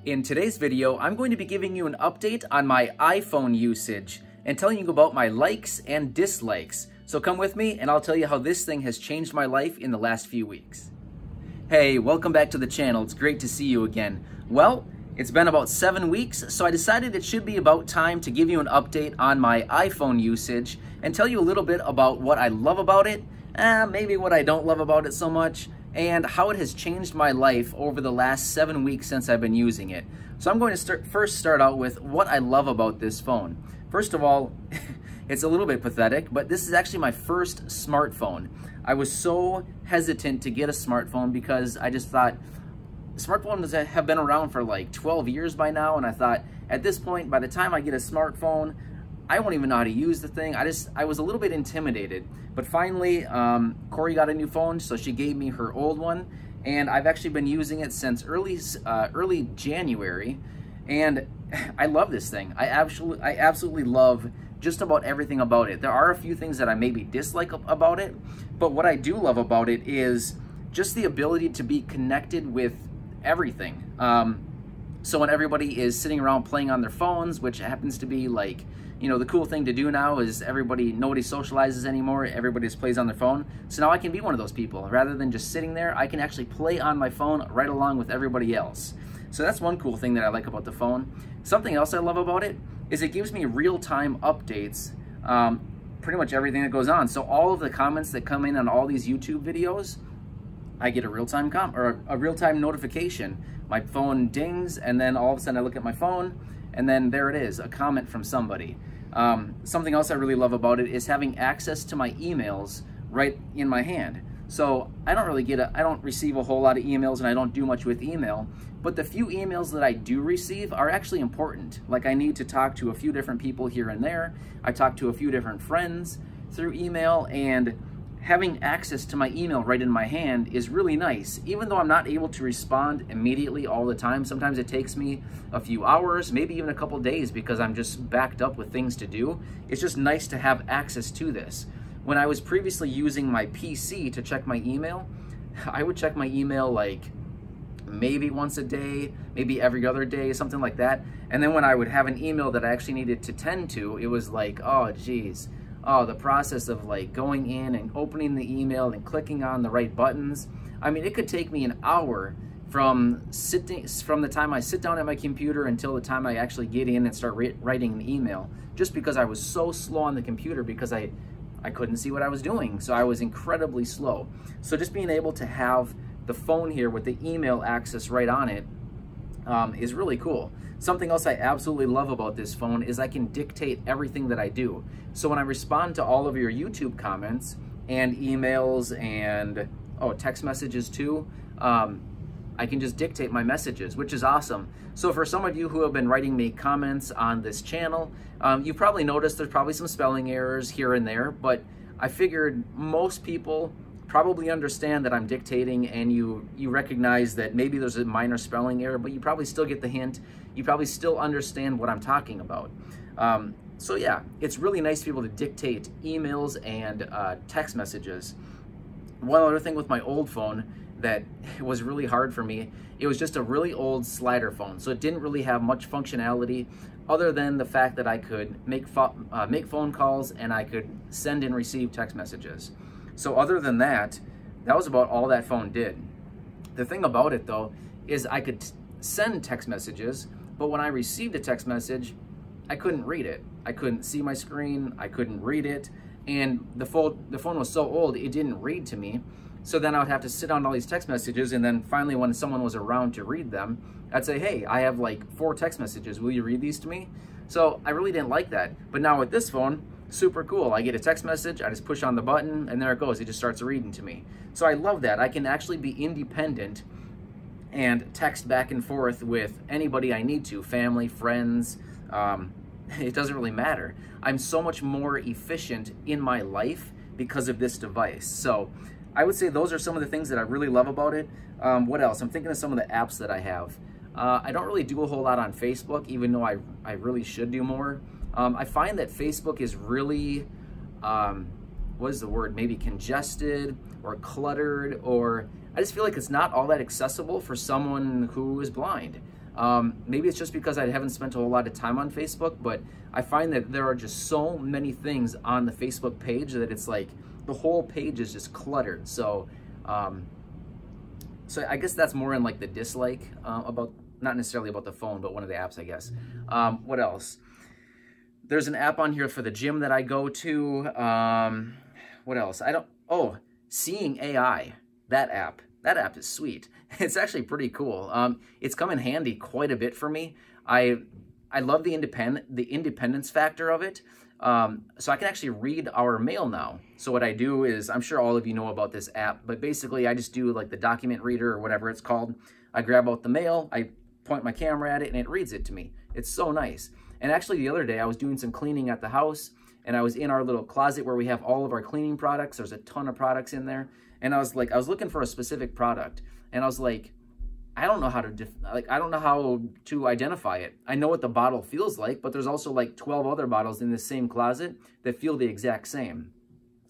In today's video, I'm going to be giving you an update on my iPhone usage and telling you about my likes and dislikes. So come with me and I'll tell you how this thing has changed my life in the last few weeks. Hey, welcome back to the channel. It's great to see you again. Well, it's been about 7 weeks, so I decided it should be about time to give you an update on my iPhone usage and tell you a little bit about what I love about it, maybe what I don't love about it so much, and how it has changed my life over the last 7 weeks since I've been using it. So I'm going to first start out with what I love about this phone. First of all, it's a little bit pathetic, but this is actually my first smartphone. I was so hesitant to get a smartphone because I just thought, smartphones have been around for like 12 years by now, and I thought at this point, by the time I get a smartphone, I won't even know how to use the thing. I was a little bit intimidated, but finally, Corey got a new phone, so she gave me her old one, and I've actually been using it since early January, and I love this thing. I absolutely love just about everything about it. There are a few things that I maybe dislike about it, but what I do love about it is just the ability to be connected with everything. So when everybody is sitting around playing on their phones, which happens to be like, you know, the cool thing to do now is nobody socializes anymore, everybody just plays on their phone. So now I can be one of those people. Rather than just sitting there, I can actually play on my phone right along with everybody else. So that's one cool thing that I like about the phone. Something else I love about it is it gives me real-time updates, pretty much everything that goes on. So all of the comments that come in on all these YouTube videos, I get a real-time notification. My phone dings, and then all of a sudden I look at my phone, and then there it is, a comment from somebody. Something else I really love about it is having access to my emails right in my hand. So I don't receive a whole lot of emails, and I don't do much with email, but the few emails that I do receive are actually important. Like, I need to talk to a few different people here and there. I talk to a few different friends through email, and having access to my email right in my hand is really nice. Even though I'm not able to respond immediately all the time, sometimes it takes me a few hours, maybe even a couple days, because I'm just backed up with things to do. It's just nice to have access to this. When I was previously using my PC to check my email, I would check my email like maybe once a day, maybe every other day, something like that. And then when I would have an email that I actually needed to tend to, it was like, oh geez. Oh, the process of like going in and opening the email and clicking on the right buttons. I mean, it could take me an hour from the time I sit down at my computer until the time I actually get in and start writing an email, just because I was so slow on the computer because I couldn't see what I was doing. So I was incredibly slow. So just being able to have the phone here with the email access right on it is really cool. Something else I absolutely love about this phone is I can dictate everything that I do. So when I respond to all of your YouTube comments and emails and text messages too, I can just dictate my messages, which is awesome. So for some of you who have been writing me comments on this channel, you probably noticed there's probably some spelling errors here and there, but I figured most people probably understand that I'm dictating, and you recognize that maybe there's a minor spelling error, but you probably still get the hint. You probably still understand what I'm talking about. So yeah, it's really nice to be able to dictate emails and text messages. One other thing with my old phone that was really hard for me, it was just a really old slider phone, so it didn't really have much functionality other than the fact that I could make phone calls and I could send and receive text messages. So other than that, that was about all that phone did. The thing about it though, is I could send text messages, but when I received a text message, I couldn't read it. I couldn't see my screen, I couldn't read it, and the phone was so old, it didn't read to me. So then I would have to sit on all these text messages, and then finally when someone was around to read them, I'd say, hey, I have like 4 text messages, will you read these to me? So I really didn't like that. But now with this phone, super cool. I get a text message, I just push on the button, and there it goes. It just starts reading to me. So I love that. I can actually be independent and text back and forth with anybody I need to, family, friends. It doesn't really matter. I'm so much more efficient in my life because of this device. So I would say those are some of the things that I really love about it. What else? I'm thinking of some of the apps that I have. I don't really do a whole lot on Facebook, even though I really should do more. I find that Facebook is really, what is the word, maybe congested or cluttered, or I just feel like it's not all that accessible for someone who is blind. Maybe it's just because I haven't spent a whole lot of time on Facebook, but I find that there are just so many things on the Facebook page that it's like the whole page is just cluttered. So I guess that's more in like the dislike about, not necessarily about the phone, but one of the apps, I guess. What else? There's an app on here for the gym that I go to. What else? Seeing AI, that app. That app is sweet. It's actually pretty cool. It's come in handy quite a bit for me. I love the independence factor of it. So I can actually read our mail now. So what I do is, I'm sure all of you know about this app, but basically I just do like the document reader or whatever it's called. I grab out the mail, I point my camera at it, and it reads it to me. It's so nice. And actually the other day I was doing some cleaning at the house, and I was in our little closet where we have all of our cleaning products. There's a ton of products in there. And I was looking for a specific product, and I was like, I don't know how to identify it. I know what the bottle feels like, but there's also like 12 other bottles in the same closet that feel the exact same.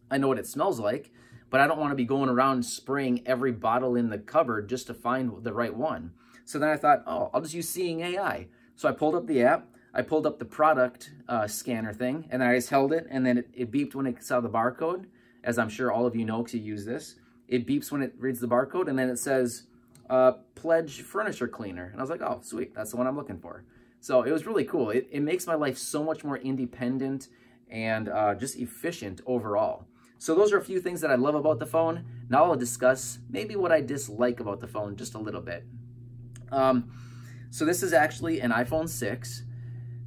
I know what it smells like, but I don't want to be going around spraying every bottle in the cupboard just to find the right one. So then I thought, oh, I'll just use Seeing AI. So I pulled up the app, I pulled up the product scanner thing, and I just held it, and then it beeped when it saw the barcode, as I'm sure all of you know because you use this. It beeps when it reads the barcode, and then it says, pledge furniture cleaner. And I was like, oh, sweet, that's the one I'm looking for. So it was really cool. It makes my life so much more independent and just efficient overall. So those are a few things that I love about the phone. Now I'll discuss maybe what I dislike about the phone just a little bit. So this is actually an iPhone 6.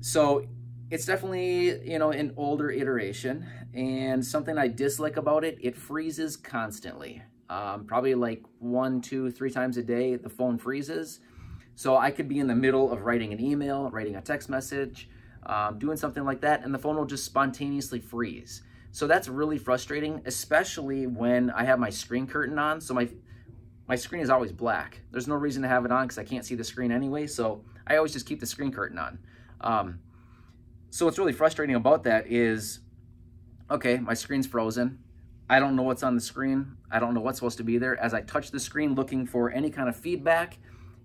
So it's definitely, you know, an older iteration, and something I dislike about it, it freezes constantly. Probably like 1, 2, 3 times a day, the phone freezes. So I could be in the middle of writing an email, writing a text message, doing something like that, and the phone will just spontaneously freeze. So that's really frustrating, especially when I have my screen curtain on. So my screen is always black. There's no reason to have it on because I can't see the screen anyway, so I always just keep the screen curtain on. So what's really frustrating about that is, okay, my screen's frozen. I don't know what's on the screen. I don't know what's supposed to be there. As I touch the screen looking for any kind of feedback,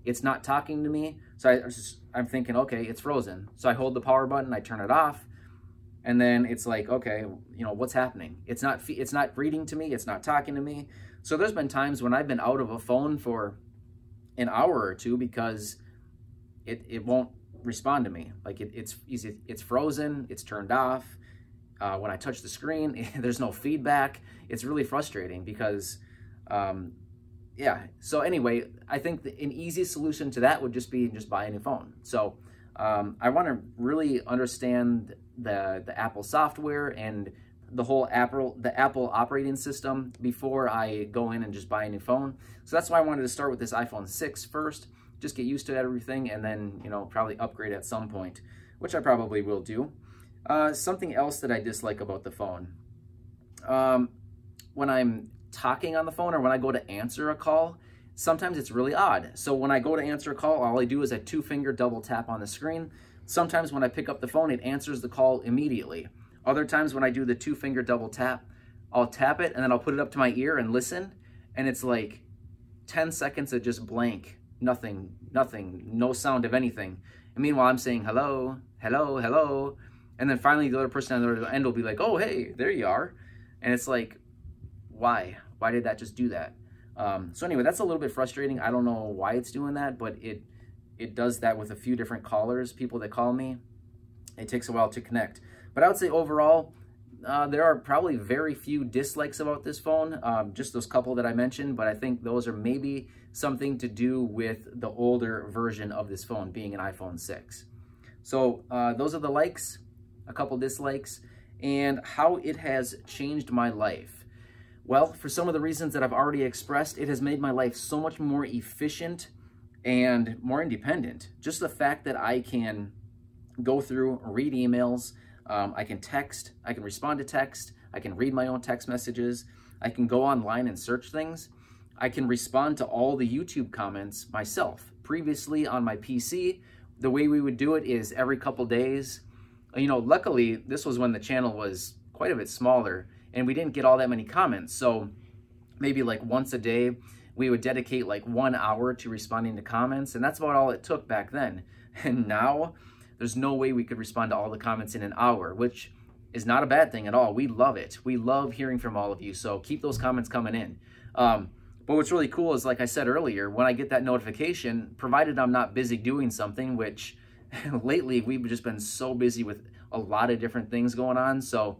it's not talking to me. So I'm thinking, okay, it's frozen. So I hold the power button, I turn it off, and then it's like, okay, you know, what's happening? It's not reading to me. It's not talking to me. So there's been times when I've been out of a phone for an hour or two because it won't respond to me. Like it's frozen, it's turned off. When I touch the screen, there's no feedback. It's really frustrating because, yeah. So anyway, I think an easy solution to that would just be buy a new phone. So I want to really understand the Apple software and the whole Apple operating system before I go in and just buy a new phone. So that's why I wanted to start with this iPhone 6 first, just get used to everything, and then, you know, probably upgrade at some point, which I probably will do. Something else that I dislike about the phone, when I'm talking on the phone or when I go to answer a call, sometimes it's really odd. So when I go to answer a call, all I do is a 2-finger double tap on the screen. Sometimes when I pick up the phone, it answers the call immediately. Other times when I do the 2-finger double tap, I'll tap it and then I'll put it up to my ear and listen, and it's like 10 seconds of just blank, nothing, no sound of anything. And meanwhile, I'm saying hello, hello, hello. And then finally the other person on the other end will be like, oh, hey, there you are. And it's like, why? Why did that just do that? So anyway, that's a little bit frustrating. I don't know why it's doing that, but it does that with a few different callers, people that call me. It takes a while to connect. But I would say overall, there are probably very few dislikes about this phone, just those couple that I mentioned, but I think those are maybe something to do with the older version of this phone being an iPhone 6. So those are the likes, a couple dislikes, and how it has changed my life. Well, for some of the reasons that I've already expressed, it has made my life so much more efficient and more independent. Just the fact that I can go through, read emails, I can text, I can respond to text, I can read my own text messages, I can go online and search things, I can respond to all the YouTube comments myself. Previously on my PC, the way we would do it is every couple days. You know, luckily, this was when the channel was quite a bit smaller and we didn't get all that many comments. So maybe like once a day, we would dedicate like 1 hour to responding to comments, and that's about all it took back then. And now there's no way we could respond to all the comments in an hour, which is not a bad thing at all. We love it. We love hearing from all of you, so keep those comments coming in. But what's really cool is, like I said earlier, when I get that notification, provided I'm not busy doing something, which lately we've just been so busy with a lot of different things going on. So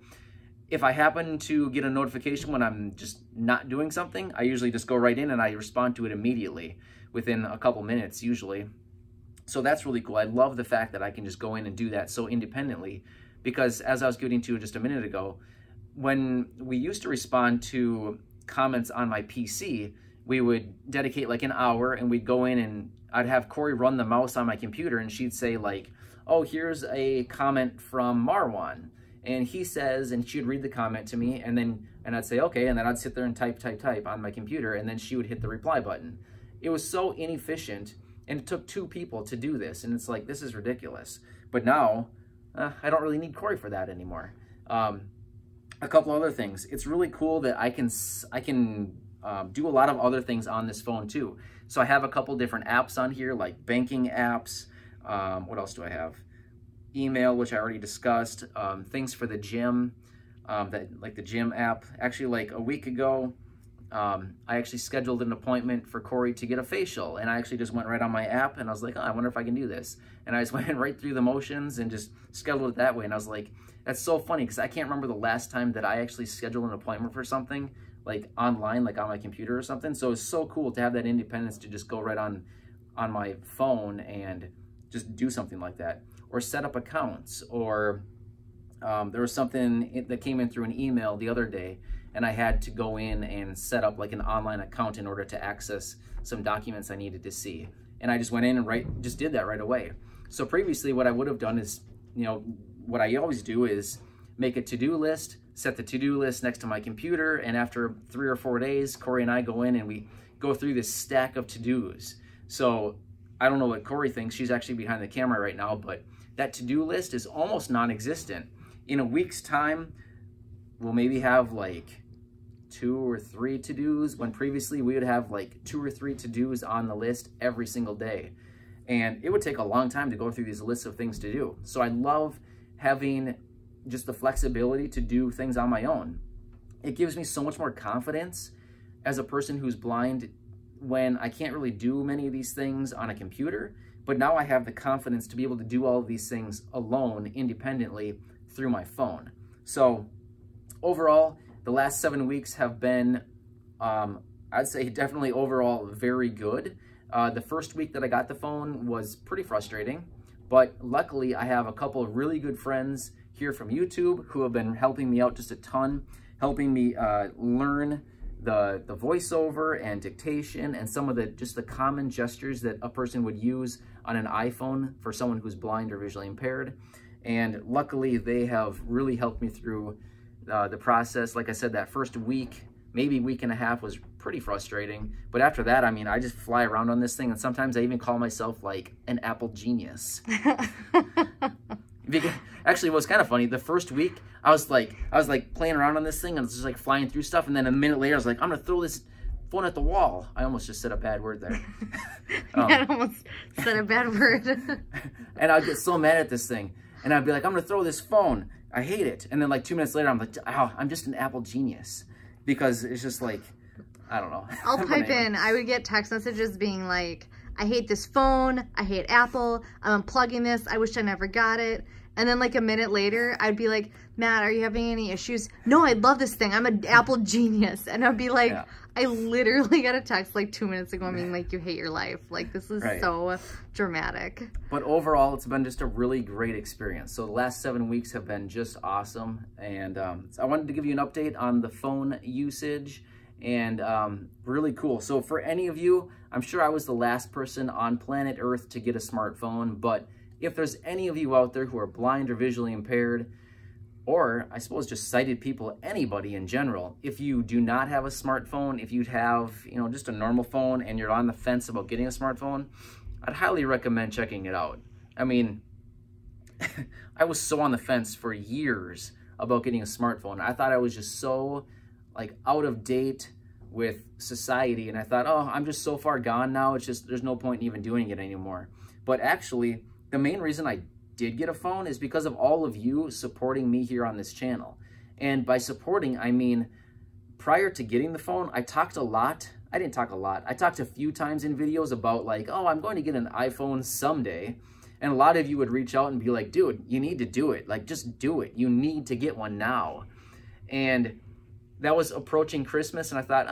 if I happen to get a notification when I'm just not doing something, I usually just go right in and I respond to it immediately within a couple minutes usually. So that's really cool. I love the fact that I can just go in and do that so independently, because as I was getting to just a minute ago, when we used to respond to comments on my PC, we would dedicate like an hour and we'd go in and I'd have Corey run the mouse on my computer and she'd say like, oh, here's a comment from Marwan. And he says, and she'd read the comment to me and I'd say, okay. And then I'd sit there and type on my computer, and then she would hit the reply button. It was so inefficient, and it took 2 people to do this. And it's like, this is ridiculous. But now I don't really need Corey for that anymore. A couple other things. It's really cool that I can do a lot of other things on this phone too. So I have a couple different apps on here, like banking apps. What else do I have? Email, which I already discussed. Things for the gym, like the gym app. Actually, like a week ago, I actually scheduled an appointment for Corey to get a facial, and I actually just went right on my app and I was like, oh, I wonder if I can do this. And I just went right through the motions and just scheduled it that way. And I was like, that's so funny, because I can't remember the last time that I actually scheduled an appointment for something like online, like on my computer or something. So it's so cool to have that independence to just go right on my phone and just do something like that, or set up accounts. Or there was something that came in through an email the other day, and I had to go in and set up like an online account in order to access some documents I needed to see. And I just went in and just did that right away. So previously what I would have done is, what I always do is make a to-do list, set the to-do list next to my computer, and after 3 or 4 days, Corey and I go in and we go through this stack of to-dos. So I don't know what Corey thinks. She's actually behind the camera right now, but that to-do list is almost non-existent. In a week's time, we'll maybe have like 2 or 3 to-dos, when previously we would have like 2 or 3 to-dos on the list every single day. And it would take a long time to go through these lists of things to do. So I love having just the flexibility to do things on my own. It gives me so much more confidence as a person who's blind when I can't really do many of these things on a computer, but now I have the confidence to be able to do all of these things alone, independently, through my phone. So overall, the last 7 weeks have been, I'd say definitely overall very good. The first week that I got the phone was pretty frustrating, but luckily I have a couple of really good friends here from YouTube who have been helping me out just a ton, helping me learn the voiceover and dictation and some of the common gestures that a person would use on an iPhone for someone who's blind or visually impaired. And luckily they have really helped me through the process. Like I said, that first week, maybe week and a half, was pretty frustrating. But after that, I mean, I just fly around on this thing, and sometimes I even call myself like an Apple genius. Actually, what's kind of funny, the first week, I was like playing around on this thing, and I was just like flying through stuff, and then a minute later, I was like, I'm gonna throw this phone at the wall. I almost just said a bad word there. I almost said a bad word. And I'd get so mad at this thing, and I'd be like, I'm gonna throw this phone. I hate it. And then like 2 minutes later, I'm like, oh, I'm just an Apple genius. Because it's just like, I don't know. I'll pipe in. I would get text messages being like, I hate this phone. I hate Apple. I'm unplugging this. I wish I never got it. And then like a minute later, I'd be like, Matt, are you having any issues? No, I love this thing. I'm an Apple genius. And I'd be like, yeah. I literally got a text like 2 minutes ago being like, you hate your life. Like, this is so dramatic. But overall, it's been just a really great experience. So the last 7 weeks have been just awesome. And I wanted to give you an update on the phone usage, and really cool. So for any of you, I'm sure I was the last person on planet Earth to get a smartphone, but if there's any of you out there who are blind or visually impaired, or I suppose just sighted people, anybody in general, if you do not have a smartphone, if you have, just a normal phone and you're on the fence about getting a smartphone, I'd highly recommend checking it out. I mean, I was so on the fence for years about getting a smartphone. I thought I was just so like out of date with society, and I thought, oh, I'm just so far gone now, it's just, there's no point in even doing it anymore. But actually, the main reason I did get a phone is because of all of you supporting me here on this channel. And by supporting, I mean, prior to getting the phone, I talked a lot. I didn't talk a lot. I talked a few times in videos about like, oh, I'm going to get an iPhone someday. And a lot of you would reach out and be like, dude, you need to do it. Like, just do it. You need to get one now. And that was approaching Christmas, and I thought,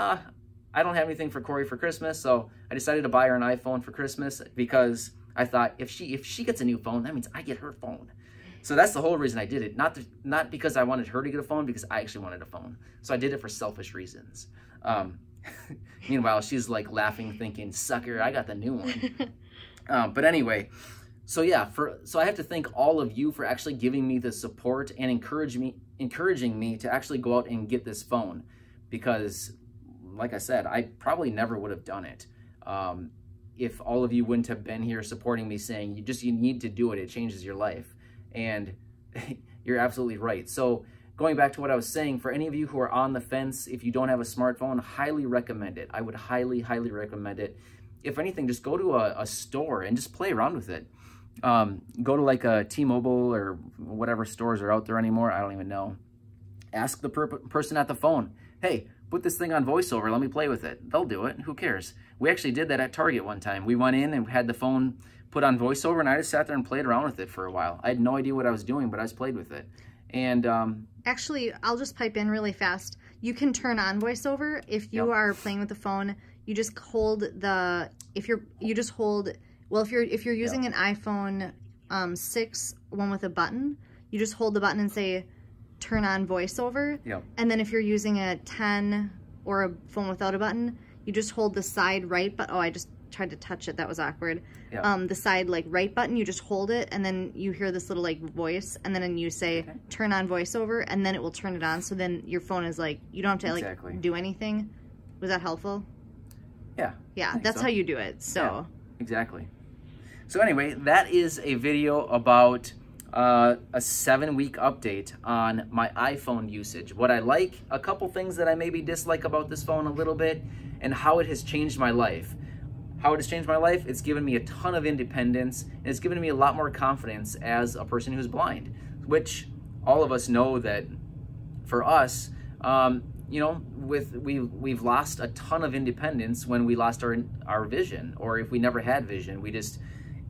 I don't have anything for Corey for Christmas, so I decided to buy her an iPhone for Christmas because I thought if she gets a new phone, that means I get her phone. So that's the whole reason I did it. Not because I wanted her to get a phone, because I actually wanted a phone. So I did it for selfish reasons. Meanwhile, she's like laughing, thinking, sucker, I got the new one. But anyway, so yeah, so I have to thank all of you for actually giving me the support and encouraging me to actually go out and get this phone, because like I said, I probably never would have done it if all of you wouldn't have been here supporting me, saying you need to do it, it changes your life. And you're absolutely right. So going back to what I was saying, for any of you who are on the fence, if you don't have a smartphone, highly recommend it. I would highly recommend it. If anything, just go to a store and just play around with it. Go to like a T-Mobile or whatever stores are out there anymore. I don't even know. Ask the person at the phone, hey, put this thing on voiceover. Let me play with it. They'll do it. Who cares? We actually did that at Target one time. We went in and had the phone put on voiceover, and I just sat there and played around with it for a while. I had no idea what I was doing, but I just played with it. And actually, I'll just pipe in really fast. You can turn on voiceover if you are playing with the phone. You just hold the if you're using an iPhone 6, one with a button, you just hold the button and say turn on voiceover. And then if you're using a 10 or a phone without a button, you just hold the side right button. Oh, I just tried to touch it. That was awkward. The side like right button, you just hold it, and then you hear this little like voice, and then you say turn on voiceover, and then it will turn it on. So then your phone is like, you don't have to like do anything. Was that helpful? Yeah, that's how you do it. So yeah, exactly. So anyway, that is a video about a 7-week update on my iPhone usage. What I like, a couple things that I maybe dislike about this phone a little bit, and how it has changed my life. How it has changed my life, it's given me a ton of independence, and it's given me a lot more confidence as a person who's blind, which all of us know that for us, you know, we've lost a ton of independence when we lost our vision, or if we never had vision, we just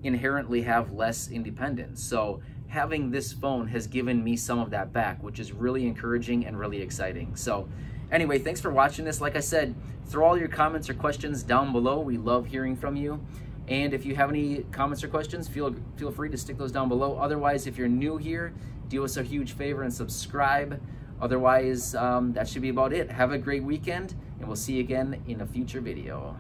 inherently have less independence. So having this phone has given me some of that back, which is really encouraging and really exciting. So anyway, thanks for watching this. Like I said, throw all your comments or questions down below. We love hearing from you. And if you have any comments or questions, feel free to stick those down below. Otherwise, if you're new here, do us a huge favor and subscribe. Otherwise, that should be about it. Have a great weekend, and we'll see you again in a future video.